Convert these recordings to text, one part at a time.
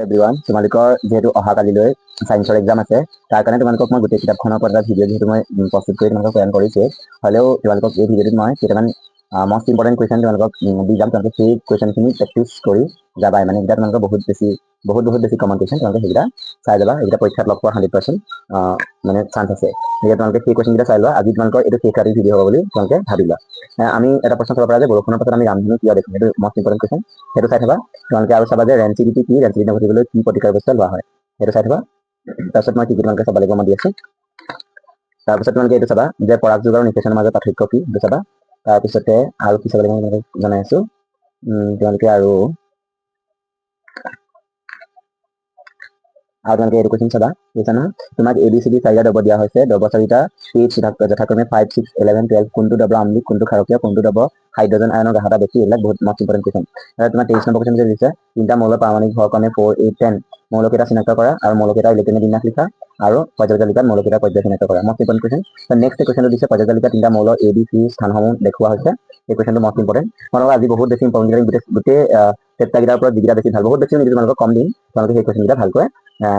Everyone, তোমালোকৰ যিহেতু অহাকালিলৈ সায়েন্সৰ exam আছে, তাৰ কাৰণে তোমালোকক মই গোটেই কিতাপখনৰ ওপৰত এটা ভিডিঅ' যিহেতু মই প্ৰস্তুত কৰি তোমালোকক প্ৰেৰণ কৰিছোঁ, হ'লেও তোমালোকক এই ভিডিঅ'টোত মই কেইটামান মষ্ট ইম্পৰ্টেণ্ট কুৱেশ্যন তোমালোকক দি যাম। তোমালোকে সেই কুৱেশ্যনখিনি প্ৰেক্টিছ কৰি যাবাই, মানে এইকেইটা তোমালোকৰ বহুত বেছি কমন কুৱেশ্যন। তোমালোকে সেইকেইটা চাই যাবা, এইকেইটা পৰীক্ষাত লগ পোৱাৰ 100% মানে চান্স আছে। গতিকে তোমালোকে সেই কুৱেশ্যনকেইটা চাই লোৱা। আজি তোমালোকৰ এইটো শেষ ৰাতিৰ ভিডিঅ' হ'ব বুলি তোমালোকে ভাবি লোৱা। আমি এটা প্ৰশ্ন চাব পাৰা যে বৰষুণৰ পাছত আমি ৰামধেনু কিয় দেখোঁ, সেইটো মষ্ট ইম্পৰ্টেণ্ট কুৱেশ্যন, সেইটো চাই থবা। তোমালোকে আৰু চাবা যে ৰেঞ্চিডিটি কি, ৰেঞ্চিডিটি নঘটিবলৈ কি প্ৰতিকাৰ ব্যৱস্থা লোৱা হয়, সেইটো চাই থবা। তাৰপিছত মই কি তোমালোকে চাব লাগিব মই দি আছোঁ। তাৰপিছত তোমালোকে এইটো চাবা যে পৰাগ যুগ আৰু নিউট্ৰিচনৰ মাজত পাৰ্থক্য কি, সেইটো চাবা। তাৰপিছতে আৰু কি চাব লাগিব মই তোমালোকক জনাই আছোঁ। তোমালোকে আৰু তোমালোকে এইটো কুৱেশ্যন চাবা, বুজিছা নহয়। তোমাক ABCD চাৰিটা দ্ৰব্য দিয়া হৈছে। দ্ৰব্য চাৰিটা যথাক্ৰমে 5, 6, 11, 12। কোনটো দ্ৰব্য আম্লিক, কোনটো ক্ষাৰকীয়, কোনটো দ্ৰব্য হাইড্ৰজেন আয়নৰ গাঢ়তা বেছি, এইবিলাক বহুত মষ্ট ইম্পৰ্টেণ্ট কুৱেশ্যন। তোমাৰ 23 নম্বৰ কুৱেশ্যন দিছে, তিনিটা মৌলৰ পাৰমাণৱিক ভৰ ক্ৰমে 4, 8, 10। মৌলকেইটা চিনাক্ত কৰা আৰু মৌলকেইটাৰ ইলেক্ট্ৰনিক বিন্যাস লিখা আৰু পৰ্যায় তালিকাত মৌলকেইটাৰ পৰ্যায় চিনাক্ত কৰা। Most important question. নেক্সট কুৱেশ্যনটো দিছে পৰ্যায় তালিকাত তিনিটা মৌলৰ ABC স্থানসমূহ দেখুওৱা হৈছে। এই কুৱেশ্যনটো মষ্ট ইম্পৰ্টেণ্ট। তোমালোকক আজি বহুত বেছি ইম্পৰ্টেণ্ট, গোটেই চেপ্টাৰকেইটাৰ ওপৰত যিকেইটা বেছি ভাল, বহুত বেছি নিদিওঁ তোমালোকক কম দিম। তোমালোকে সেই কুৱেশ্যনকেইটা ভালকৈ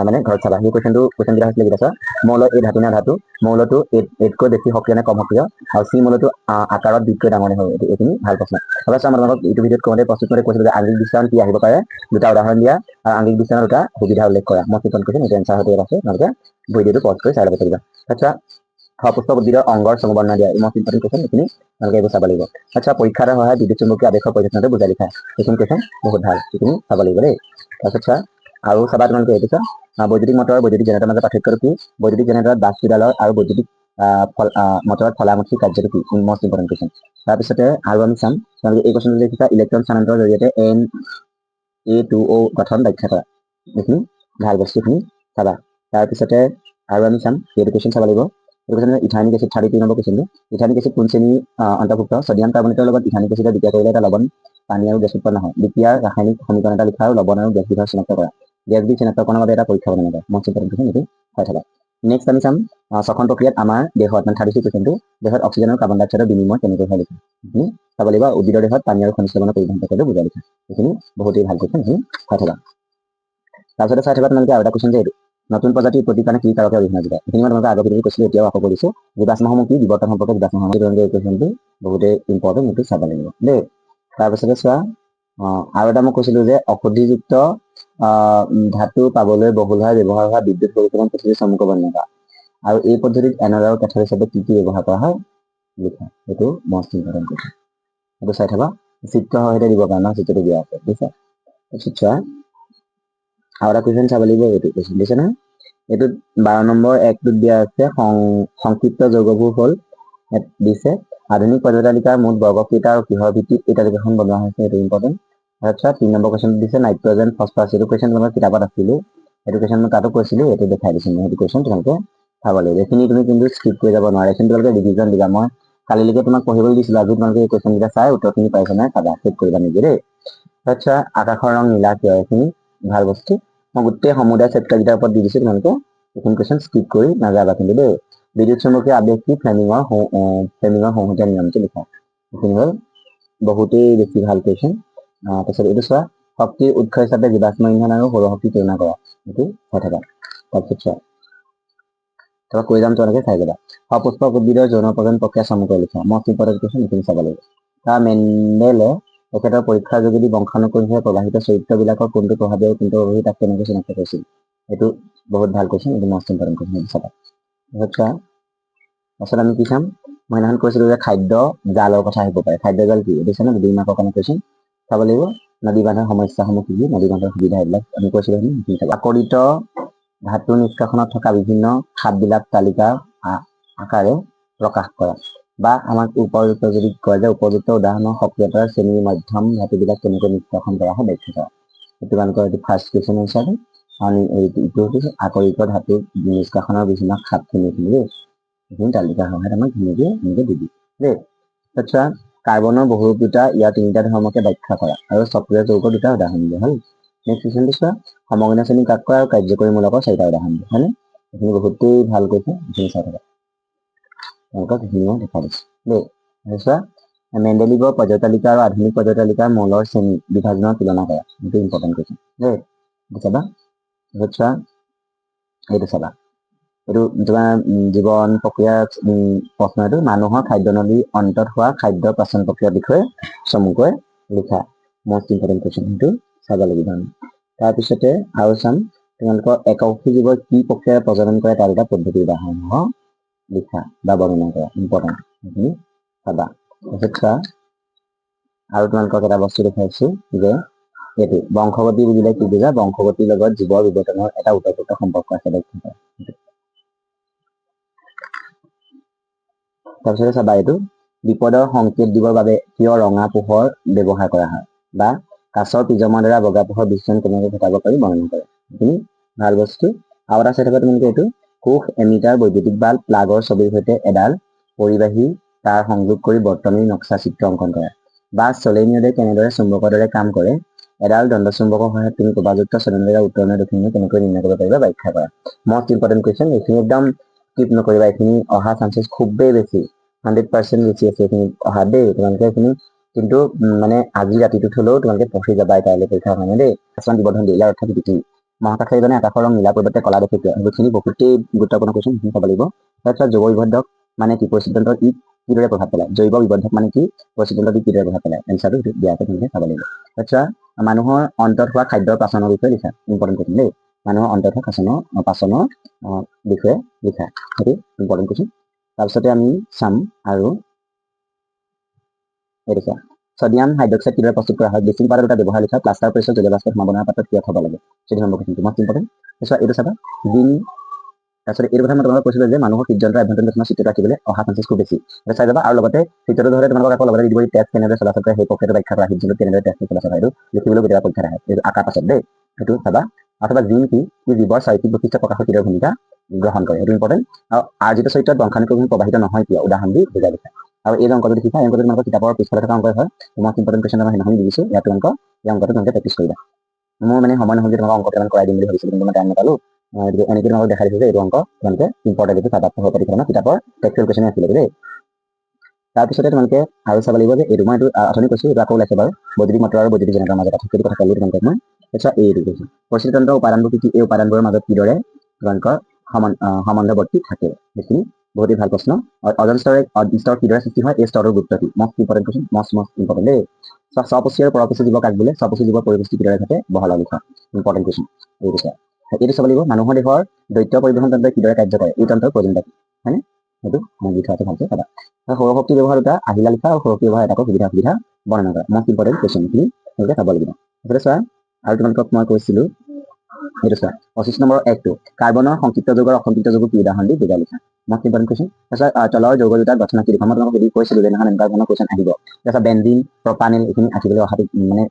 মানে ঘৰত চাবা। সেই কুৱেশ্যনকেইটা হৈছিলে কেইটা চোৱা। মৌলৰ A ধাতু নে ধাতু, মৌলটো এইতকৈ বেছি সক্ৰিয় নে কম সক্ৰিয়, আৰু C মৌলটো আকাৰত বিতকৈ ডাঙৰ নে সৰু। এইখিনি ভাল প্ৰশ্ন। তাৰপিছত মই তোমালোকক এইটো ভিডিঅ'ত প্ৰস্তুত কৰি কৈছিলোঁ যে আণবিক বিশ্বায়ন কি আহিব পাৰে, দুটা উদাহৰণ দিয়া আৰু আণবিক বিশ্বায়নৰ দুটা সুবিধা উল্লেখ কৰা। মষ্ট ইম্পৰ্টেণ্ট কুৱেশ্যন, এইটো এনচাৰ হয়তো আছে, তোমালোকে ভিডিঅ'টো পজ কৰি চাই ল'ব পাৰিবা। আচ্ছা, সপুষ্প উদ্ভিদৰ অংগৰ চমুবৰ্ণনা দিয়া, মষ্ট ইম্পৰ্টেণ্ট কুৱেশ্যন, এইখিনি তোমালোকে এইবোৰ চাব লাগিব। আচ্ছা, পৰীক্ষাৰ সহায়ত বিদ্যুৎ চুম্বকীয় আবেশৰ পৰিঘটনাটো বুজাই লিখা, এইখিনি কুৱেশ্যন বহুত ভাল, এইখিনি চাব লাগিব দেই। তাৰপিছত চোৱা আৰু চাবা তোমালোকে এইটো চোৱা, বৈদ্যুতিক মটৰ আৰু বৈদ্যুতিক জেনেৰেটৰৰ মাজত পাৰ্থক্যটো কি, বৈদ্যুতিক জেনেৰেটৰত বাষ্পীদালৰ আৰু বৈদ্যুতিক মটৰত ফলামুখী কাৰ্যটো কি, মষ্ট ইম্পৰ্টেণ্ট কুৱেশ্যন। তাৰপিছতে আৰু আমি চাম তোমালোকে এই কুৱেশ্যনটো লিখিছা, ইলেক্ট্ৰন স্থানান্তৰৰ জৰিয়তে Na2O গঠন ব্যাখ্যা কৰা। এইখিনি ভাল বস্তুখিনি চাবা। তাৰপিছতে আৰু আমি চাম এইটো কুৱেশ্যন চাব লাগিব। এইটো কুৱেশ্যন ইথানিক এচিড 33 নম্বৰ কুৱেশ্যনটো। ইথানিক এচিড কোন শ্ৰেণী অন্তৰ্ভুক্ত, ছডিয়াম কাৰ্বনেটৰ লগত ইথানিক এচিডৰ বিক্ৰিয়া কৰিলে এটা লৱণ, পানী আৰু গেছ উৎপন্ন হয়। বিক্ৰিয়াৰ ৰাসায়নিক সমীকৰণ এটা লিখা আৰু লৱণ আৰু গেছবিধৰ চিনাক্ত কৰা। গেছবিধ চিনাক্তকৰণৰ বাবে এটা পৰীক্ষা বনাব লাগে। মষ্ট ইম্পৰ্টেণ্ট কুৱেশ্যন, এইটো চাই থাকা। নেক্সট আমি চাম শ্বসন প্ৰক্ৰিয়াত আমাৰ দেহত, মানে 33 কুৱেশ্যনটো, দেহত অক্সিজেন আৰু কাৰ্বন ডাই অক্সাইডৰ বিনিময় কেনেকৈ হয় লিখা। এইখিনি চাব লাগিব। উদ্ভিদৰ দেহত পানী আৰু খনিজ লৱণৰ পৰিবহণ প্ৰক্ৰিয়াটো বুজাই লিখা। এইখিনি বহুতেই ভাল কুৱেশ্যন, এইখিনি চাই থাকা। তাৰপিছতে চাই থাকা তোমালোকে আৰু এটা কুৱেশ্যন যে এইটো নতুন প্ৰজাতিৰ উৎপত্তিৰ কাৰণে কি কাৰকে অৰিহণা যোগায়। এইখিনি মই তোমালোকে আগৰ ভিডিঅ'ত কৈছিলোঁ, এতিয়াও আকৌ কৰিছোঁ। জীৱাশ্মসমূহ কি, বিবৰ্তন সম্পৰ্কে জীৱাশ্মসমূহ, এই কুৱেশ্যনটো বহুতেই ইম্পৰ্টেণ্ট, এইটো চাব লাগিব দেই। তাৰপিছতে চোৱা আৰু এটা মই কৈছিলোঁ যে অশুদ্ধিযুক্ত ধাতু পাবলৈ বহুলভাৱে ব্যৱহাৰ হোৱা বিদ্যুৎ পৰিক্ৰমণ পদ্ধতিৰ চমুকৈ বৰ্ণনা কৰা। আৰু এই পদ্ধতিত এন'ড আৰু কেথড হিচাপে কি কি ব্যৱহাৰ কৰা হয় লিখা। এইটো মষ্ট ইম্পৰ্টেণ্ট কুৱেশ্যন, এইটো চাই থাকা। চিত্ৰ সহিতে দিব পাৰা ন, চিত্ৰটো দিয়া আছে, বুজিছা। তাৰপিছত চোৱা আৰু এটা কুৱেশ্যন চাব লাগিব, এইটো কুৱেশ্যন দিছে নহয়। এইটোত 12 নম্বৰ 1টোত দিয়া আছে সংক্ষিপ্ত যৌগবোৰ হ'ল দিছে আধুনিক পৰ্যায় তালিকাৰ মুঠ বৰ্গকেইটা আৰু কিহৰ ভিত্তিত এই তালিকাখন বনোৱা হৈছে, এইটো ইম্পৰ্টেণ্ট। তাৰপিছত 3 নম্বৰ কুৱেশ্যন দিছে নাইট্ৰজেন ফছফৰাছ, এইটো কুৱেশ্যন তোমাৰ কিতাপত আছিলো, এইটো কুৱেশ্যন মই তাতো কৈছিলোঁ, এইটো দেখাই দিছোঁ মই। সেইটো কুৱেশ্যন তোমালোকে চাব লাগিব। এইখিনি তুমি কিন্তু স্কিপ কৰি যাব নোৱাৰা, এইখিনি তোমালোকে ৰিভিজন দিবা। মই কালিলৈকে তোমাক পঢ়িবলৈ দিছিলোঁ, আজি তোমালোকে এই কুৱেশ্যনকেইটা চাই উত্তৰখিনি পাইছা নাই চাবা, চেক কৰিবা নিজে দেই। আচ্ছা, আকাশৰ ৰং নীলা কিয়, এইখিনি ভাল বস্তু। মই গোটেই সমুদায় চেপ্টাৰকেইটাৰ ওপৰত দি দিছোঁ, তোমালোকে এইখিনি কুৱেশ্যন স্কিপ কৰি নাযাবা কিন্তু দেই। বিদ্যুৎ চুম্বকীয় আবেশ কি, ফ্লেমিঙৰ সংহতীয়া নিয়মটো লিখা। এইখিনি হ'ল বহুতেই বেছি ভাল কুৱেশ্যন। তাৰপিছত এইটো চোৱা, শক্তিৰ উৎস হিচাপে জীৱাশ্ম ইন্ধন আৰু সৌৰশক্তি তুলনা কৰা, এইটো চাই থাকা। তাৰপিছত চোৱা তাৰপৰা কৈ যাম, তোমালোকে চাই যাবা। সপুষ্পক উদ্ভিদৰ যৌন প্ৰজনন প্ৰক্ৰিয়া চমুকৈ লিখা। মষ্ট ইম্পৰ্টেণ্ট কুৱেশ্যন, এইখিনি চাব লাগিব। মেণ্ডেলে তেখেতৰ পৰীক্ষাৰ যোগেদি বংশানুক্ৰমিকভাৱে প্ৰভাৱিত চৰিত্ৰবিলাকৰ কোনটো প্ৰভাৱী আৰু কোনটো প্ৰভাৱী তাক কেনেকৈ চিনাক্ত কৰিছিল। এইটো বহুত ভাল কুৱেশ্যন, এইটো মষ্ট ইম্পৰ্টেণ্ট কুৱেশ্যন, এইটো চাবা। তাৰপিছত আমি কি চাম, মই সেইদিনাখন কৈছিলোঁ যে খাদ্য জালৰ কথা আহিব পাৰে। খাদ্য জাল কি, এইটো চাম 2 মাৰ্কৰ কাৰণে কুৱেশ্যন চাব লাগিব। নদী বান্ধৰ সমস্যাসমূহ কি, নদী বান্ধৰ সুবিধা, এইবিলাক আমি কৈছিলোঁ। আকৰিত ধাতু নিষ্কাশনত থকা বিভিন্ন খাপবিলাক তালিকা আকাৰে প্ৰকাশ কৰা, বা আমাক উপযুক্ত যদি কয় যে উপযুক্ত উদাহৰণৰ সক্ৰিয়তাৰ শ্ৰেণীৰ মধ্যম ধাতুবিলাক কেনেকৈ নিষ্কাশন কৰা হয় ব্যাখ্যা কৰা। সেইটো তোমালোকৰ এইটো ফাৰ্ষ্ট কুৱেশ্যন হিচাপে। আৰু এইটো হৈছে আকৰিত ধাতু নিষ্কাশনৰ বিভিন্ন খাপখিনি দেই, এইখিনি তালিকাৰ সহায়ত আমাক ধুনীয়াকৈ এনেকৈ দিবি দেই। তাৰপিছত কাৰ্বনৰ বহুৰূপীয়তা, ইয়াৰ 3টা ধৰ্মকে ব্যাখ্যা কৰা আৰু চক্ৰীয় যৌগৰ 2টা উদাহৰণ দিয়া হ'ল। নেক্সট কুৱেশ্যনটো চোৱা, সমগ্ৰ শ্ৰেণী কাক কয় আৰু কাৰ্যকৰী মূলকৰ 4টা উদাহৰণ দিয়া, হয়নে। এইখিনি বহুতেই ভাল কৈছে, এইখিনি চাই থাকা। তেওঁলোকক এইখিনি মই দেখা দিছোঁ দেই। চোৱা, মেণ্ডেলিভৰ পৰ্যায় তালিকা আৰু আধুনিক পৰ্যায় তালিকাৰ মৌলৰ শ্ৰেণী বিভাজনৰ তুলনা কৰা, এইটো ইম্পৰ্টেণ্ট কুৱেশ্যন দেই। চাবা চোৱা এইটো চাবা এইটো তোমাৰ জীৱন প্ৰক্ৰিয়া প্ৰশ্ন এইটো মানুহৰ খাদ্যনলীৰ অন্তত হোৱা খাদ্য পাচন প্ৰক্ৰিয়াৰ বিষয়ে চমুকৈ লিখা মষ্ট ইম্পৰ্টেণ্ট কুৱেশ্যন সেইটো চাব লাগিব আমি তাৰপিছতে আৰু চাম তোমালোকৰ এককী জীৱই কি প্ৰক্ৰিয়াৰে প্ৰজনন কৰে তাৰ এটা পদ্ধতি উদাহৰণ লিখা বা বৰ্ণনা কৰা ইম্পৰ্টেণ্ট সেইখিনি চাবা তাৰপিছত চোৱা আৰু তোমালোকক এটা বস্তু দেখাইছো যে এইটো বংশগতি বুলিলে কি বুজা বংশগতিৰ লগত জীৱৰ বিৱৰ্তনৰ এটা ওতঃপ্ৰোত সম্পৰ্ক আছে দক্ষতা তাৰপিছতে চাবা এইটো বিপদৰ সংকেত দিবৰ বাবে কিয় ৰঙা পোহৰ ব্যৱহাৰ কৰা হয় বা কাছৰ পিজমৰ দ্বাৰা বগা পোহৰ বিচ্ছুৰণ কেনেকৈ ঘটাব পাৰি বৰ্ণনা কৰে এইখিনি ভাল বস্তু আৰু এটা চাই থকা তোমালোকে এইটো কোষ এমিটাৰ বৈদ্যুতিক বাল্ব প্লাগৰ ছবিৰ সৈতে এডাল পৰিবাহী তাৰ সংযোগ কৰি বৰ্তনীৰ নক্সা চিত্ৰ অংকন কৰা বা চলেনিয়ডে কেনেদৰে চুম্বকৰ দৰে কাম কৰে এডাল দণ্ডচুম্বকৰ সহায়ত তুমি প্ৰবাহযুক্ত চলেনিয়ডৰ উত্তৰণে দক্ষিণে কেনেকৈ নিৰ্ণয় কৰিব পাৰিবা ব্যাখ্যা কৰা মষ্ট ইম্পৰ্টেণ্ট কুৱেশ্যন এইখিনি একদম স্কিপ নকৰিবা এইখিনি অহা চান্সেছ খুবেই বেছি 100% বেছি আছে এইখিনি অহা দেই তোমালোকে এইখিনি কিন্তু মানে আজি ৰাতিটোত হ'লেও তোমালোকে পঢ়ি যাবা কাইলৈ পৰীক্ষাৰ কাৰণে দেই কিছুমান বিবৰ্ধন দিয়ে ইয়াৰ অৰ্থ কি মহাকাশে আকাশৰ ৰং নীলা পৰিৱৰ্তে কলা দেখে কিয় সেইখিনি বহুতেই গুৰুত্বপূৰ্ণ কুৱেশ্যন সেইখিনি চাব লাগিব তাৰপিছত জৈৱ বিবৰ্ধক মানে কি পৰিস্থিতিতন্ত্ৰৰ ই কিদৰে প্ৰভাৱ পেলায় জৈৱ বিবৰ্ধক মানে কি পৰিস্থিতিতন্ত্ৰত ই কিদৰে প্ৰভাৱ পেলায় এনচাৰটো দিয়াকে তোমালোকে চাব লাগিব তাৰপিছত মানুহৰ অন্তত হোৱা খাদ্যৰ পাচনৰ বিষয়ে লিখা ইম্পৰ্টেণ্ট কুৱেশ্যন দেই মানুহৰ অন্তত হোৱা পাচনৰ বিষয়ে লিখা সেইটো ইম্পৰ্টেণ্ট কুৱেশ্যন তাৰপিছতে আমি চাম আৰু এইটো চোৱা ছডিয়াম হাইড্ৰক্সাইড কিদৰে প্ৰস্তুত কৰা হয় ব্লিচিং পাউডাৰ দুটা ব্যৱহাৰ লিখা প্লাষ্টাৰ পৰিচয় জলীয় বাষ্প সমাবৰণৰ পাত্ৰত কিয় থব লাগে সেইটো নম্বৰ কুৱেশ্যনটো মষ্ট ইম্পৰ্টেণ্ট তাৰপিছত এইটো চাবা জিন তাৰপিছত এইটো কথা মই তোমালোকক কৈছিলো যে মানুহৰ হৃদযন্ত্ৰৰ আভ্যন্তৰীণ গঠনৰ চিত্ৰটো আঁকিবলৈ অহা চান্সেছ খুব বেছি চাই যাবা আৰু লগতে চিত্ৰটো ধৰে তোমালোকক আকৌ লগতে দিব তেজ কেনেদৰে চলাচল কৰে সেই প্ৰক্ৰিয়াটো ব্যাখ্যা কৰা হৃদযন্ত্ৰত কেনেদৰে তেজ চলাচল হয় এইটো লিখিবলৈ কেতিয়াবা পৰীক্ষাত আহে এইটো আঁকাৰ পাছত দেই সেইটো চাবা অথবা জিন কি জীৱৰ চাৰিত্ৰিক বৈশিষ্ট্য প্ৰকাশৰ কিদৰে ভূমিকা গ্ৰহণ কৰে সেইটো ইম্পৰ্টেণ্ট আৰু যিটো চৰিত্ৰত বংশানুক্ৰমিক প্ৰবাহিত নহয় কিয় উদাহৰণ দি বুজাই লিখা আৰু এই অংকটো দেখিছা এই অংকটো তোমালোকৰ কিতাপৰ পিছফালে থকা অংক হয় তোমাক ইম্পৰ্টেণ্ট কুৱেশ্যন মই সেইদিনাখন দিছোঁ ইয়াত অংক এই অংকটো তোমালোকে প্ৰেক্টিছ কৰিবা মোৰ মানে সময় নহ'ল যে তোমালোকক অংক কেইটামান কৰাই দিম বুলি ভাবিছিলোঁ কিন্তু মই টাইম নাপালোঁ এনেকৈ তোমালোকক দেখাই দিছোঁ যে এইটো অংক তোমালোকে ইম্পৰ্টেণ্ট এইটো চাবা প্ৰতিফলনৰ কিতাপৰ টেক্সুৱেল কুৱেশ্যন আছিলে দেই তাৰপিছতে তোমালোকে আৰু চাব লাগিব যে এইটো মই এইটো অথনি কৈছোঁ এইটো আকৌ ওলাইছে বাৰু বৈদ্যুতিক মটৰ আৰু বৈদ্যুতিক জেনেৰেটৰৰ মাজত সেইটো কথা ক'লোঁ তোমালোকক মই তাৰপিছত এইটো কৈছোঁ পৰিস্থিতিতন্ত্ৰৰ উপাদানবোৰ কি এই উপাদানবোৰৰ মাজত কিদৰে তোমালোকৰ সম্বন্ধৱৰ্তী থাকে সেইখিনি বহুতেই ভাল প্ৰশ্ন অজন স্তৰ কিদৰে সৃষ্টি হয় এই স্তৰৰ গুৰুত্ব কি most important question most important দেই স্বপুষ্টি আৰু পৰপুষ্টি জীৱ কাক বোলে স্বপুষ্টি জীৱৰ পৰিপুষ্টি কিদৰে ঘটে বহলা লিখা ইম্পৰ্টেণ্ট কুৱেশ্যন এইটো চাব লাগিব মানুহৰ দেহৰ দ্বৈত পৰিবহণ তন্ত্ৰই কিদৰে কাৰ্য কৰে এই তন্ত্ৰৰ প্ৰয়োজনীয়তা কি হয়নে সেইটো মই দি থোৱাটো ভালকৈ চাবা সৌৰশক্তি ব্যৱহাৰ দুটা আহিলা লিখা আৰু সৌৰশক্তি ব্যৱহাৰ এটাকৈ সুবিধা বৰ্ণনা কৰা মষ্ট ইম্পৰ্টেণ্ট কুৱেশ্যন এইখিনি তোমালোকে চাব লাগিব তাৰপিছতে চোৱা আৰু তোমালোকক মই কৈছিলোঁ এইটো চোৱা 25 নম্বৰ 1টো কাৰ্বনৰ সংক্ষিপ্ত যৌগৰ অসংক্ষিপ্ত যৌগ কি উদাহৰণ দি বুজাই লিখা মষ্ট ইম্পৰ্টেণ্ট কুৱেশ্যন তাৰপিছত তলৰ যৌগ দুটাৰ গঠন কি মই তোমালোকক যদি কৈছিলোঁ যে এনেকুৱা ধৰণৰ কুৱেশ্যন আহিব তাৰপিছত বেনজিন প্ৰপানিল এইখিনি আহিবলৈ অহাটো মানে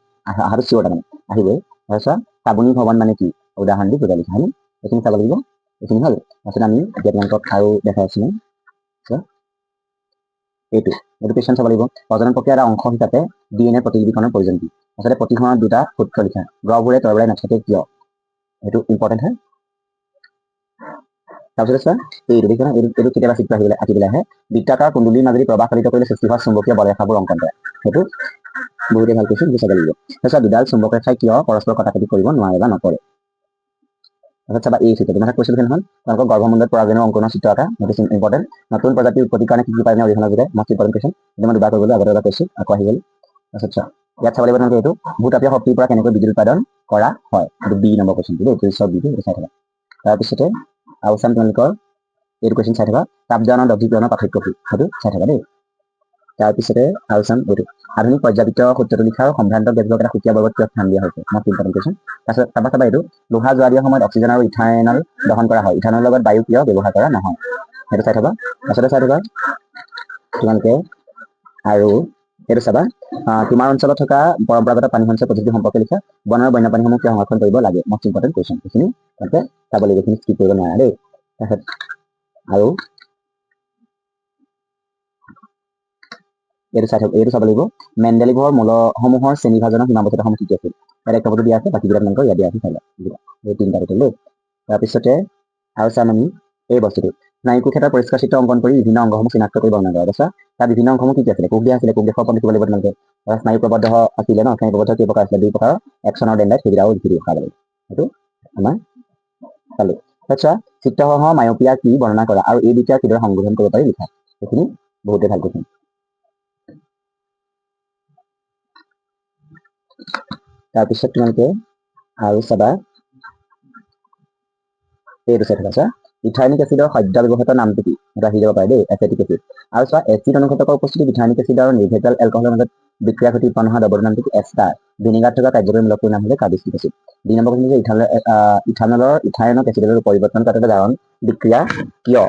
অহাটো চিয়ৰ তাৰমানে আহিবই তাৰপিছত কাৰ্বনিক ভৱন মানে কি উদাহৰণ দি বুজাই লিখা হয়নে এইখিনি চাব লাগিব এইখিনি হ'ল তাৰপিছত আমি এতিয়া তোমালোকক আৰু দেখাই আছোঁ এইটো কুৱেশ্যন চাব লাগিব প্ৰজনন প্ৰক্ৰিয়াৰ এটা অংশ হিচাপে DNA প্ৰতিলিপিখনৰ প্ৰয়োজন কি আচলতে প্ৰতিসৰণত দুটা সূত্ৰ লিখা গ্ৰহবোৰে তৰবৰাই নাথাকে কিয় সেইটো ইম্পৰ্টেণ্ট হয় তাৰপিছত চোৱা এইটো দেখিছা এইটো কেতিয়াবা চিত্ৰ আঁকিবলৈ আহে বৃত্তাকাৰ কুণ্ডলীৰ মাজেদি প্ৰবাহ চালিত কৰিলে সৃষ্টি হোৱা চুম্বকীয় বলৰেখাবোৰ অংকন কৰে সেইটো বহুতেই ভাল কুৱেশ্যন চাব লাগিব তাৰপিছত দুডাল চুম্বক ৰেখাই কিয় পৰস্পৰ কটাকটি কৰিব নোৱাৰে বা নকৰে তাৰপিছত চাবা এই চিত্ৰ তোমাক কৈছিলোঁ নহয় তোমালোকৰ গৰ্ভমণ্ডলত পৰাগৰেণুৰ অংকনৰ চিত্ৰ এটা সেইটো ইম্পৰ্টেণ্ট নতুন প্ৰজাতিৰ উৎপত্তিৰ কাৰণে কি পায় অৰিহণা যোগায় মষ্ট ইম্পৰ্টেণ্ট কুৱেশ্যন এইটো মই দুবাৰ কৰিবলৈ আগতে এবাৰ কৈছোঁ আকৌ আহি গ'ল তাৰপিছত চোৱা ইয়াত চাব লাগিব তোমালোকে এইটো ভূতাপীয় শক্তিৰ পৰা কেনেকৈ বিদ্যুৎ উৎপাদন কৰা হয় এইটো বি নম্বৰ কুৱেশ্যনটো দেই 320 এইটো চাই থাকা তাৰপিছতে আৰু চাম তোমালোকৰ এইটো কুৱেশ্যন চাই থাকা তাপদান আৰু দ্ৰৱীকৰণৰ পাৰ্থক্য কি সেইটো চাই থাকা দেই তাৰপিছতে আৰু চাম এইটো আধুনিক পৰ্যাবৃত্ত সূত্ৰটো লিখা আৰু সম্ভ্ৰান্ত গেছবোৰক এটা সুকীয়া বৰ্গত কিয় স্থান দিয়া হৈছে মষ্ট ইম্পৰ্টেণ্ট কুৱেশ্যন তাৰপিছত চাবা এইটো লোহা যোৱা দিয়াৰ সময়ত অক্সিজেন আৰু ইথানল দহন কৰা হয় ইথানলৰ লগত বায়ু কিয় ব্যৱহাৰ কৰা নহয় সেইটো চাই থাকা তাৰপিছতে চাই থাকা তোমালোকে আৰু এইটো চাবা তোমাৰ অঞ্চলত থকা পৰম্পৰাগত পানী সঞ্চয় পদ্ধতি সম্পৰ্কে লিখা বন আৰু বন্যপ্ৰাণীসমূহ কিয় সংৰক্ষণ কৰিব লাগে মষ্ট ইম্পৰ্টেণ্ট কুৱেশ্যন এইখিনি তোমালোকে চাব লাগিব এইখিনি স্কিপ কৰিব নোৱাৰা দেই তাৰপিছত আৰু এইটো চাই এইটো চাব লাগিব মেণ্ডেলিভৰ মূলসমূহৰ শ্ৰেণীভাজনৰ সীমাবদ্ধতাসমূহ কি আছিল ইয়াত এক নম্বৰটো দিয়া আছে বাকীবিলাক তোমালোকৰ ইয়াত দিয়া আছে চাই লোৱা এই তিনিটা টোটেল দেই তাৰপিছতে আৰু চাম আমি এই বস্তুটো স্নায়ুকোষ এটা পৰিষ্কাৰ চিত্ৰ অংকন কৰি বিভিন্ন অংগসমূহ চিনাক্ত কৰি বৰ্ণনা কৰা তাৰপিছত তাৰ বিভিন্ন অংগসমূহ কি আছিলে কোষ দিয়া আছিলে কোষ দেশৰ ওপৰত লিখিব লাগিব তোমালোকে স্নায়ু প্ৰবদ্ধ আছিলে ন স্নায়ু প্ৰবদ্ধ কেই প্ৰকাৰ আছিলে 2 প্ৰকাৰৰ একচনৰ ডেণ্ডাইট সেইকেইটাও লিখি দিব এইটো আমাৰ চালো আচ্ছা চিত্ৰসহ মায়োপিয়া কি বৰ্ণনা কৰা আৰু এই দুটা কিদৰে সংশোধন কৰিব পাৰি লিখা এইখিনি বহুতে ভাল কৈছে তাৰপিছত তোমালোকে আৰু চাবা এইটো চাই থাকা চোৱা ইথাইনিক এচিডৰ সদ্য ব্যৱহৃত নামটো কি এটা আহি যাব পাৰে দেই এচিটিক এচিড আৰু চোৱা এচিড অনুঘটকৰ উপস্থিতিত ইথাইনিক এচিড আৰু নিৰ্ভেজাল এলকহলৰ মাজত বিক্ৰিয়া ঘটি উৎপন্ন হোৱা দ্ৰৱৰ নামটো কি এষ্টাৰ ভিনেগাৰ থকা কাৰ্যকৰী মূলকটোৰ নাম হৈছে কাৰ্বক্সিলিক এচিড 2 নম্বৰ কৈছে যে ইথানলৰ ইথাইনক এচিডলৈ পৰিৱৰ্তন কৰাটো এটা কাৰণ বিক্ৰিয়া কিয়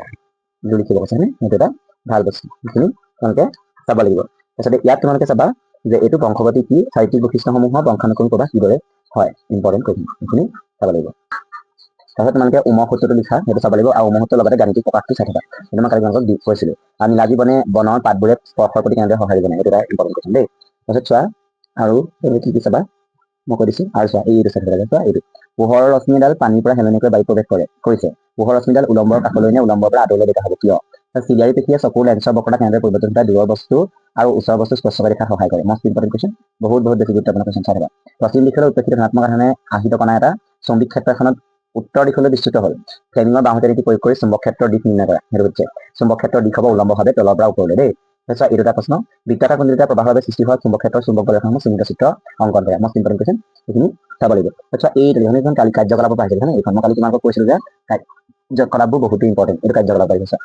লিখিব কৈছে নে সেইটো এটা ভাল বস্তু সেইখিনি তোমালোকে চাব লাগিব তাৰপিছতে ইয়াত তোমালোকে চাবা যে এইটো বংশগতি কি চাৰিত্ৰিক বৈশিষ্ট্যসমূহৰ বংশানুক্ৰম ক'বা কিদৰে হয় ইম্পৰ্টেণ্ট কৈছে সেইখিনি চাব লাগিব তাৰপিছত তোমালোকে উম সূত্ৰটো লিখা সেইটো চাব লাগিব আৰু উম সূত্ৰৰ লগতে গাণিতিক প্ৰকাশটো চাই থাকা সেইটো মই কালি তোমালোকক কৈছিলোঁ আৰু নীলাজী বনে বনৰ পাতবোৰে স্পৰ্শৰ প্ৰতি কেনেদৰে সঁহাৰি বনায় এইটো এটা ইম্পৰ্টেণ্ট কৈছে দেই তাৰপিছত চোৱা আৰু কি কি চাবা মই কৈ দিছোঁ আৰু চোৱা এইটো চাই থাকা চোৱা এইটো পোহৰৰ ৰশ্মিডাল পানীৰ পৰা হেলনীয়াকৈ বায়ু প্ৰৱেশ কৰিছে পোহৰৰ ৰশ্মিডাল উলম্বৰ কাষলৈ নে উলম্বৰ পৰা আঁতৰলৈ দেখা হ'ব কিয় চিলিয়াৰী পেশীয়ে চকুৰ লেন্সৰ বক্ৰতা কেনেদৰে পৰিৱৰ্তন কৰে দূৰৰ বস্তু আৰু ওচৰৰ বস্তু স্পষ্টকৈ দেখাত সহায় কৰে মষ্ট ইম্পৰ্টেণ্ট কুৱেশ্যন বহুত বেছি গুৰুত্বপূৰ্ণ কুৱেশ্যন চাই থাকা প্ৰাচীন দিশলৈ উপেক্ষিত ধনাত্মক আধানে আহিত কণা এটা চৌম্বিক ক্ষেত্ৰ এখনত উত্তৰ দিশলৈ বিস্তৃত হ'ল ফ্লেমিঙৰ বাওঁহাতে নীতি প্ৰয়োগ কৰি চুম্বক ক্ষেত্ৰৰ দিশ নিৰ্ণয় কৰা সেইটো হৈছে চুম্বক ক্ষেত্ৰৰ দিশ হ'ব উলম্বভাৱে তলৰ পৰা ওপৰলৈ দেই তাৰপিছত এইটো এটা প্ৰশ্ন বৃত্তাকাৰ কুণ্ডলিকা প্ৰবাহৰ বাবে সৃষ্টি হোৱা চুম্বক ক্ষেত্ৰৰ চুম্বক বলয়সমূহ চিহ্নিত চিত্ৰ অংকন কৰা মষ্ট ইম্পৰ্টেণ্ট কুৱেশ্যন সেইখিনি চাব লাগিব তাৰপিছত এই টেলিভিশ্যন কালি কাৰ্যকলাপৰ পৰা আহিছে এইখন মই কালি তোমালোকক কৈছিলোঁ যে কাৰ্যকলাপবোৰ বহুতো ইম্পৰ্টেণ্ট এইটো কাৰ্যকলাপ আহিছে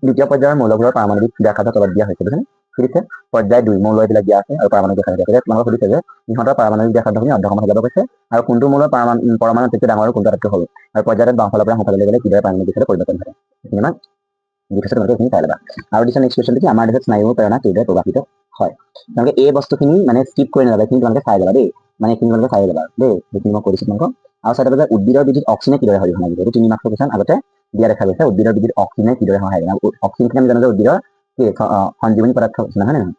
দ্বিতীয় পৰ্যায়ৰ মৌলবোৰৰ পাৰমাণৱিক ব্যাসাৰ্ধ তলত দিয়া হৈছে বুজিছেনে কি দিছে পৰ্যায় 2 মৌল এইবিলাক দিয়া আছে আৰু পাৰমাণৱিক ব্যাসাৰ্ধ দিয়া আছে তোমালোকক সুধিছে যে ইহঁতৰ পাৰমাণৱিক ব্যাসাৰ্ধখিনি অৰ্ধকমা হৈ যাব কৈছে আৰু কোনটো মৌলৰ পৰমাণু আটাইতকৈ ডাঙৰ আৰু কোনটো আটাইতকৈ সৰু আৰু পৰ্যায়ত বাওঁফালৰ পৰা সোঁফাললৈ গ'লে কিদৰে পাৰমাণৱিক ব্যাসাৰ্ধ পৰিৱৰ্তন ঘটে সেইখিনি আমাক দি থৈছে তোমালোকে এইখিনি চাই ল'বা আৰু দিছে নেক্সট কুৱেশ্যনটো কি আমাৰ দেশত স্নায়ুৰ প্ৰেৰণা কিদৰে প্ৰভাৱিত হয় তোমালোকে এই বস্তুখিনি মানে স্কিপ কৰি নাযাবা এইখিনি তোমালোকে চাই যাবা দেই মানে এইখিনি তোমালোকে চাই যাবা দেই সেইখিনি মই কৰিছোঁ তোমালোকক আৰু চাই যাবা যে উদ্ভিদৰ বৃদ্ধিত অক্সিজেনে কিদৰে অৰিহণা যোগায় এইটো 3 মাৰ্কৰ কুৱেশ্যন আগতে দিয়া দেখা গৈছে উদ্ভিদৰ বৃদ্ধিত অক্সিজেনে কিদৰে সহায় কৰে অক্সিজেন আমি জানো যে উদ্ভিদৰ কি সঞ্জীৱনী পদাৰ্থ নহয় নে নহয়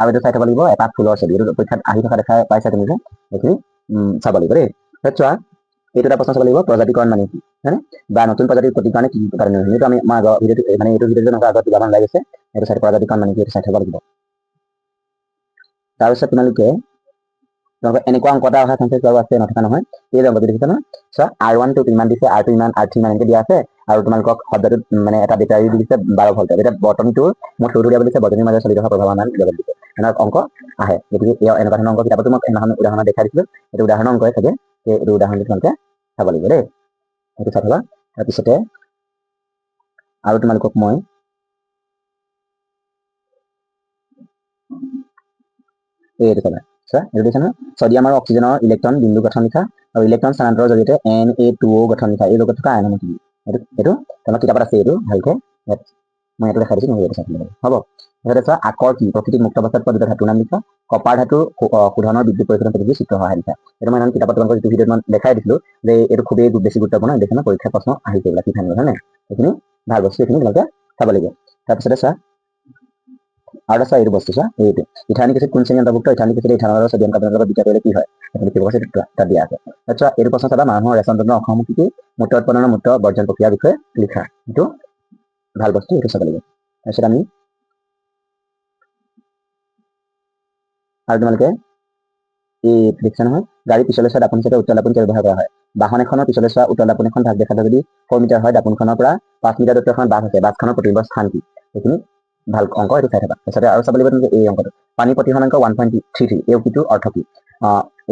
আৰু এইটো চাই থব লাগিব এটা ফুলৰ ছবি এইটো পৰীক্ষাত আহি থকা দেখা পাইছা তুমি যে এইখিনি চাব লাগিব দেই চোৱা এইটো এটা প্ৰশ্ন চাব লাগিব প্ৰজাতিকৰণ মানে কি হয়নে বা নতুন প্ৰজাতিৰ প্ৰতিকৰণে কি উৎপাদন হয় এইটো আমি আমাৰ ভিডিঅ'টো মানে এইটো ভিডিঅ'টো এনেকুৱা আগত কিবা ওলাই গৈছে এইটো চাই প্ৰজাতিকৰণ মানে কি এইটো চাই থব লাগিব তাৰপিছত তোমালোকে এনেকুৱা অংক এটা অহা চান্সেছ বাৰু আছে নথকা নহয় এই যে অংকটো দেখিছা নহয় চোৱা R1 টো ইমান দিছে R2 ইমান R3 ইমান এনেকৈ দিয়া আছে আৰু তোমালোকক শব্দটোত মানে এটা বেটাৰী দি দিছে 12 ভল্টৰ এতিয়া বৰ্তনীটোৰ মোৰ সৰুটো দিয়া বুলি দিছে বৰ্তনীৰ মাজত চলি থকা প্ৰভাৱমান লেভেল দিছে এনেকুৱা অংক আহে গতিকে এনেকুৱা ধৰণৰ অংক কিতাপতো মই উদাহৰণ দেখাই দিছিলোঁ এইটো উদাহৰণৰ অংকই থাকে এইটো উদাহৰণ তোমালোকে চাব লাগিব দেই সেইটো চাই থবা তাৰপিছতে আৰু তোমালোকক মই এইটো চাবা চোৱা এইটো দিছে নহয় ছডিয়াম আৰু অক্সিজেনৰ ইলেক্ট্ৰন বিন্দু গঠন লিখা আৰু ইলেক্ট্ৰন স্থানান্তৰৰ জৰিয়তে Na2O গঠন লিখা এই লগত থকা আয়ন কি এইটো তোমাৰ কিতাপত আছে এইটো ভালকে মই এইটো দেখাই দিছোঁ তুমি এইটো চাই ল'ব হ'ব তাৰপিছতে চোৱা আকৰ কি প্ৰকৃতিক মুক্ত অৱস্থাত পোৱা দুটা ধাতুৰ নাম লিখা কপাৰ ধাতুৰ শোধনৰ বিদ্যুৎ পৰিশোধন পদ্ধতি চিত্ৰ সহায় লিখা এইটো মই কিতাপত তোমালোকক যিটো ভিডিঅ'ত মই দেখাই দিছিলোঁ যে এইটো খুবেই বেছি গুৰুত্বপূৰ্ণ দেখি না পৰীক্ষা প্ৰশ্ন আহিছে এইবিলাক কি ফাইনেল হয় নাই সেইখিনি ভাল বস্তু এইখিনি তোমালোকে চাব লাগিব তাৰপিছতে চোৱা আৰু এটা এইটো বস্তু চোৱা এইটো ইথানিক এচিড কোন শ্ৰেণীৰ অন্তৰ্ভুক্ত ইথানিক এচিড ইথানল আৰু ছডিয়াম কাৰ্বনেটৰ লগত বিক্ৰিয়া কৰিলে কি হয় সেইটো লিখিব কৈছে তাত দিয়া আছে আচ্ছা এইটো প্ৰশ্ন চাবা মানুহৰ ৰেচন তন্ত্ৰৰ অসম কি মূত্ৰ উৎপাদনৰ মূত্ৰ বৰ্জন প্ৰক্ৰিয়াৰ বিষয়ে লিখা এইটো ভাল বস্তু এইটো চাব লাগিব তাৰপিছত আমি আৰু তোমালোকে এই দেখিছা নহয় গাড়ী পিছলৈ চোৱা দাপোন হিচাপে উত্তল দাপোন ব্যৱহাৰ কৰা হয় বাহন এখনৰ পিছলৈ চোৱা উত্তল দাপোন এখন ভাগ দেখালে যদি 4 মিটাৰ হয় দাপোনখনৰ পৰা 5 মিটাৰ দূৰত্বত এখন বাছ আছে বাছখনৰ প্ৰতিবিম্বৰ স্থান কি সেইখিনি ভাল অংক এইটো চাই থাকা তাৰপিছতে আৰু চাব লাগিব তুমি এই অংকটো পানী প্ৰতিসৰণ 1.33 এই অংকটোৰ অৰ্থ কি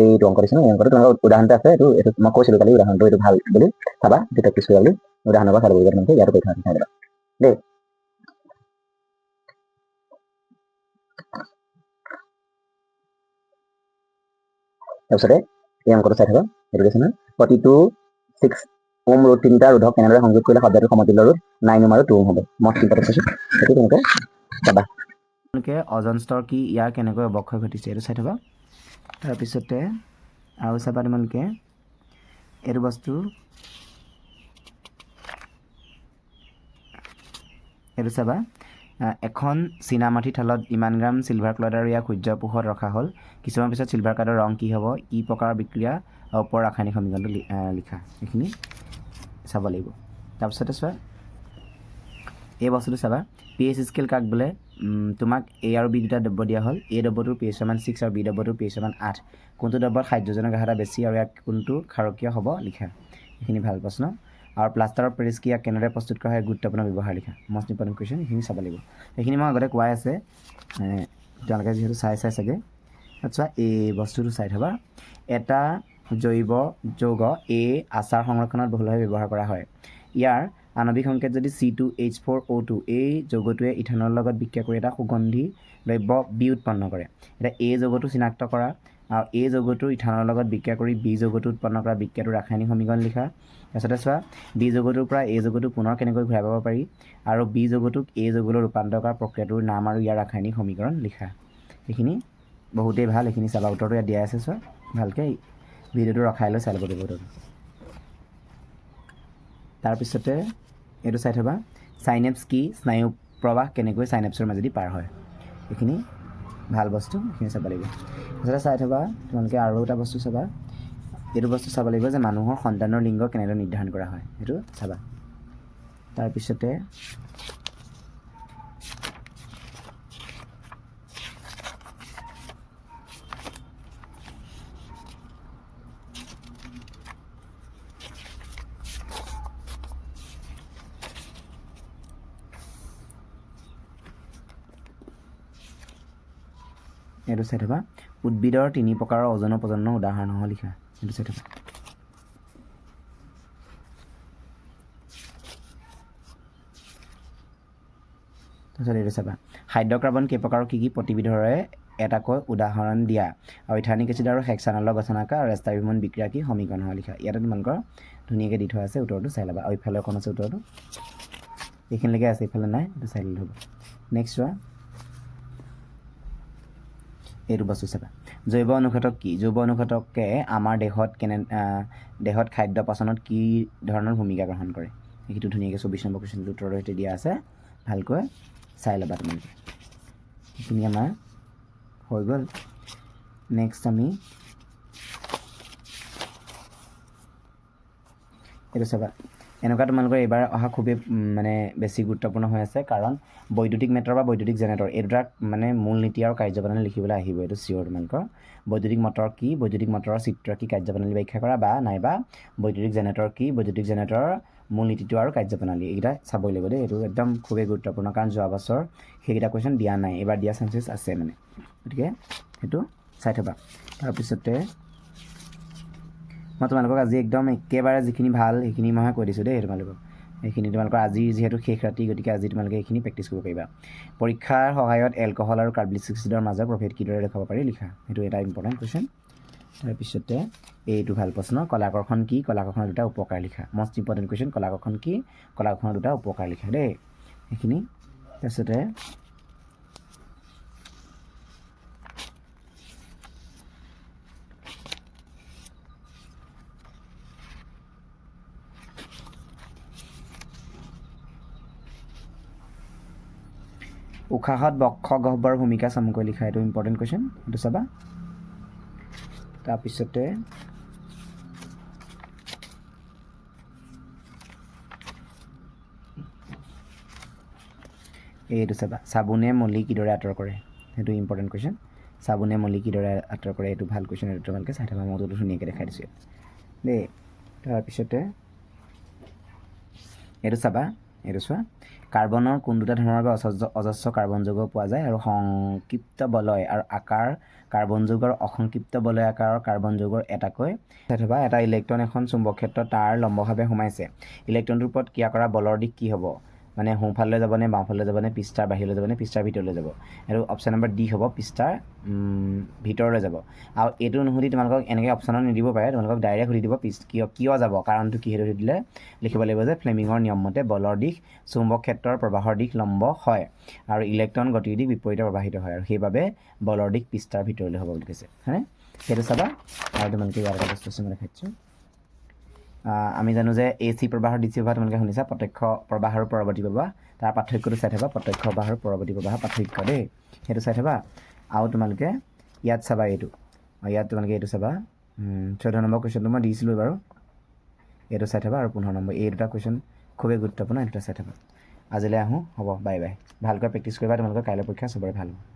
এইটো অংক দিছে এই অংকটো তোমালোকৰ উদাহৰণটো আছে এইটো মই কৈছিলোঁ কালি উদাহৰণটো এইটো ভাল বুলি চাবা এইটো প্ৰেক্টিছ কৰিবা বুলি উদাহৰণৰ পৰা চাব লাগিব তোমালোকে ইয়াতো পৰীক্ষা চাই ল'বা দেই তাৰপিছতে এই অংকটো চাই থাকা এইটো দিছে নহয় প্ৰতিটো 6 ওম ৰোধ 3টা ৰোধক কেনেদৰে সংযোগ কৰিলে শব্দটোৰ সমতুল্য ৰোধ 9 ওম আৰু 2 ওম হ'ব মই চিন্তাটো চাইছোঁ সেইটো তেনেকৈ চাবা তেওঁলোকে অজন স্তৰ কি ইয়াৰ কেনেকৈ অৱক্ষয় ঘটিছে এইটো চাই থবা তাৰপিছতে আৰু চাবা তোমালোকে এইটো বস্তু এইটো চাবা এখন চীনামাটি থালত ইমান গ্ৰাম চিলভাৰ ক্লৰাইড আৰু ইয়াক সূৰ্যৰ পোহৰত ৰখা হ'ল কিছুমান পিছত চিলভাৰ ক্লৰাইডৰ ৰং কি হ'ব কি প্ৰকাৰৰ বিক্ৰিয়া আৰু ওপৰৰ ৰাসায়নিক সমীকৰণটো লিখা এইখিনি চাব লাগিব তাৰপিছতে চোৱা এই বস্তুটো চাবা pH স্কেল কাক বোলে তোমাক A আৰু B দুটা দ্ৰব্য দিয়া হ'ল A দ্ৰব্যটোৰ pH সমান 6 আৰু B দ্ৰব্যটোৰ pH সমান 8 কোনটো দ্ৰব্যত হাইড্ৰজেনৰ গাঢ়তা বেছি আৰু ইয়াক কোনটো ক্ষাৰকীয় হ'ব লিখা এইখিনি ভাল প্ৰশ্ন আৰু প্লাষ্টাৰ অফ পেৰিছ কি ইয়াক কেনেদৰে প্ৰস্তুত কৰা হয় গুৰুত্বপূৰ্ণ ব্যৱহাৰ লিখা মষ্ট ইম্পৰ্টেণ্ট কুৱেশ্যন এইখিনি চাব লাগিব এইখিনি মই আগতে কোৱাই আছে তেওঁলোকে যিহেতু চাই চাগে আচ্ছা এই বস্তুটো চাই থ'বা এটা জৈৱ যৌগ এই আচাৰ সংৰক্ষণত বহুলভাৱে ব্যৱহাৰ কৰা হয় ইয়াৰ আণৱিক সংকেত যদি C2H4O2 এই যৌগটোৱে ইথানলৰ লগত বিক্ৰিয়া কৰি এটা সুগন্ধি দ্ৰব্য বি উৎপন্ন কৰে এতিয়া এই যৌগটো চিনাক্ত কৰা আৰু এই যৌগটো ইথানলৰ লগত বিক্ৰিয়া কৰি বি যৌগটো উৎপন্ন কৰা বিক্ৰিয়াটো ৰাসায়নিক সমীকৰণ লিখা তাৰপিছতে চোৱা বি যৌগটোৰ পৰা এই যৌগটো পুনৰ কেনেকৈ ঘূৰাই পাব পাৰি আৰু বি যৌগটোক এই যৌগলৈ ৰূপান্তৰ কৰা প্ৰক্ৰিয়াটোৰ নাম আৰু ইয়াৰ ৰাসায়নিক সমীকৰণ লিখা এইখিনি বহুতেই ভাল এইখিনি চাবা উত্তৰটো ইয়াত দিয়া আছে চোৱা ভালকৈ ভিডিঅ'টো ৰখাই লৈ চাই ল'ব লাগিব উত্তৰটো তাৰপিছতে এইটো চাই থ'বা চাইনেপ্স কি স্নায়ু প্ৰবাহ কেনেকৈ চাইনেপ্সৰ মাজেদি পাৰ হয় এইখিনি ভাল বস্তু এইখিনি চাব লাগিব তাৰপিছতে চাই থ'বা তোমালোকে আৰু এটা বস্তু চাবা এইটো বস্তু চাব লাগিব যে মানুহৰ সন্তানৰ লিংগ কেনেদৰে নিৰ্ধাৰণ কৰা হয় সেইটো চাবা তাৰপিছতে এইটো চাই থ'বা উদ্ভিদৰ 3 প্ৰকাৰৰ অযৌন প্ৰজননৰ উদাহৰণ লিখা এইটো চাই থ'বা তাৰপিছত এইটো চাবা হাইড্ৰকাৰ্বন কেইপ্ৰকাৰৰ কি প্ৰতিবিধৰে এটাকৈ উদাহৰণ দিয়া আৰু ইথানিক এচিড আৰু হেক্সানলৰ গঠনাকাৰ আৰু এষ্টাবিউমন বিক্ৰিয়া কি সমীকৰণ লিখা ইয়াতে তোমালোকৰ ধুনীয়াকৈ দি থোৱা আছে উত্তৰটো চাই ল'বা আৰু ইফালে অকণ আছে উত্তৰটো এইখিনিলৈকে আছে ইফালে নাই এইটো চাই ল'লে হ'ব নেক্সট চোৱা এইটো বস্তু চাবা জৈৱ অনুঘটক কি জৈৱ অনুঘটকে আমাৰ দেহত খাদ্য পাচনত কি ধৰণৰ ভূমিকা গ্ৰহণ কৰে এইটো ধুনীয়াকৈ 24 নম্বৰ কুৱেশ্যনটো উত্তৰৰ সৈতে দিয়া আছে ভালকৈ চাই ল'বা তোমালোকে এইখিনি আমাৰ হৈ গ'ল নেক্সট আমি এইটো চাবা এনেকুৱা তোমালোকৰ এইবাৰ অহা খুবেই মানে বেছি গুৰুত্বপূৰ্ণ হৈ আছে কাৰণ বৈদ্যুতিক মেটৰ বা বৈদ্যুতিক জেনেৰেটৰ এই দুটাক মানে মূল নীতি আৰু কাৰ্যপ্ৰণালী লিখিবলৈ আহিব এইটো চিয়'ৰ তোমালোকৰ বৈদ্যুতিক মটৰ কি বৈদ্যুতিক মটৰৰ চিত্ৰ কি কাৰ্যপ্ৰণালী ব্যাখ্যা কৰা বা নাইবা বৈদ্যুতিক জেনেৰেটৰ কি বৈদ্যুতিক জেনেৰেটৰৰ মূল নীতিটো আৰু কাৰ্যপ্ৰণালী এইকেইটা চাবই লাগিব দেই এইটো একদম খুবেই গুৰুত্বপূৰ্ণ কাৰণ যোৱা বছৰ সেইকেইটা কুৱেশ্যন দিয়া নাই এইবাৰ দিয়া চান্সেছ আছে মানে গতিকে সেইটো চাই থ'বা তাৰপিছতে মই তোমালোকক আজি একদম একেবাৰে যিখিনি ভাল সেইখিনি মই কৈ দিছোঁ দেই তোমালোকক এইখিনি তোমালোকৰ আজি যিহেতু শেষ ৰাতি গতিকে আজি তোমালোকে এইখিনি প্ৰেক্টিছ কৰিব পাৰিবা পৰীক্ষাৰ সহায়ত এলকহল আৰু কাৰ্বলিক এচিডৰ মাজৰ প্ৰভেদ কিদৰে দেখুৱাব পাৰি লিখা সেইটো এটা ইম্পৰ্টেণ্ট কুৱেশ্যন তাৰপিছতে এইটো ভাল প্ৰশ্ন কলাকৰ্ষণ কি কলাকৰ্ষণৰ দুটা উপকাৰ লিখা মষ্ট ইম্পৰ্টেণ্ট কুৱেশ্যন কলাকৰ্ষণ কি কলাকৰ্ষণৰ দুটা উপকাৰ লিখা দেই এইখিনি তাৰপিছতে উশাহত বক্ষ গহ্বৰৰ ভূমিকা চমুকৈ লিখা এইটো ইম্পৰ্টেণ্ট কুৱেশ্যন এইটো চাবা তাৰপিছতে এইটো চাবা চাবোনে মলি কিদৰে আঁতৰ কৰে সেইটো ইম্পৰ্টেণ্ট কুৱেশ্যন চাবোনে মলি কিদৰে আঁতৰ কৰে এইটো ভাল কুৱেশ্যন এইটো তোমালোকে চাই থাকা মই এইটো ধুনীয়াকৈ দেখাই দিছোঁ দেই তাৰপিছতে এইটো চাবা এইটো চোৱা কাৰ্বনৰ কোন দুটা ধৰণৰ বা অজস্ৰ কাৰ্বন যৌগ পোৱা যায় আৰু সংক্ষিপ্ত বলয় আৰু আকাৰ কাৰ্বন যৌগৰ অসংক্ষিপ্ত বলয় আকাৰৰ কাৰ্বন যৌগৰ এটাকৈ অথবা এটা ইলেক্ট্ৰন এখন চুম্বক ক্ষেত্ৰত তাৰ লম্বভাৱে সোমাইছে ইলেক্ট্ৰনটোৰ ওপৰত ক্ৰিয়া কৰা বলৰ দিশ কি হ'ব মানে সোঁফালে যাবনে বাওঁফালে যাবনে পৃষ্ঠাৰ বাহিৰলৈ যাবনে পৃষ্ঠাৰ ভিতৰলৈ যাব আৰু অপশ্যন নম্বৰ ডি হ'ব পৃষ্ঠাৰ ভিতৰলৈ যাব আৰু এইটো নুসুধি তোমালোকক এনেকৈ অপশ্যনত নিদিব পাৰে তোমালোকক ডাইৰেক্ট সুধি দিব কিয় যাব কাৰণটো কি সেইটো সুধিলে লিখিব লাগিব যে ফ্লেমিঙৰ নিয়ম মতে বলৰ দিশ চুম্বক ক্ষেত্ৰৰ প্ৰবাহৰ দিশ লম্ব হয় আৰু ইলেক্ট্ৰন গতিৰ দিশ বিপৰীতে প্ৰবাহিত হয় আৰু সেইবাবে বলৰ দিশ পৃষ্ঠাৰ ভিতৰলৈ হ'ব বুলি কৈছে হয়নে সেইটো চাবা আৰু তোমালোকে ইয়াৰ এটা বস্তু মই দেখাইছোঁ আমি জানো যে AC প্ৰবাহৰ DC প্ৰবাহ তোমালোকে শুনিছা প্ৰত্যক্ষ প্ৰবাহ আৰু পৰৱৰ্তী প্ৰবাহ তাৰ পাৰ্থক্যটো চাই থ'বা প্ৰত্যক্ষ প্ৰবাহ আৰু পৰৱৰ্তী প্ৰবাহৰ পাৰ্থক্য দেই সেইটো চাই থ'বা আৰু তোমালোকে ইয়াত চাবা এইটো ইয়াত তোমালোকে এইটো চাবা 14 নম্বৰ কুৱেশ্যনটো মই দিছিলোঁ বাৰু এইটো চাই থ'বা আৰু 15 নম্বৰ এই দুটা কুৱেশ্যন খুবেই গুৰুত্বপূৰ্ণ এই দুটা চাই থ'বা আজিলৈ আহোঁ, হ'ব, বাই বাই। ভালকৈ প্ৰেক্টিছ কৰিবা, তোমালোকৰ কাইলৈ পৰীক্ষা চবৰে ভাল হ'ব।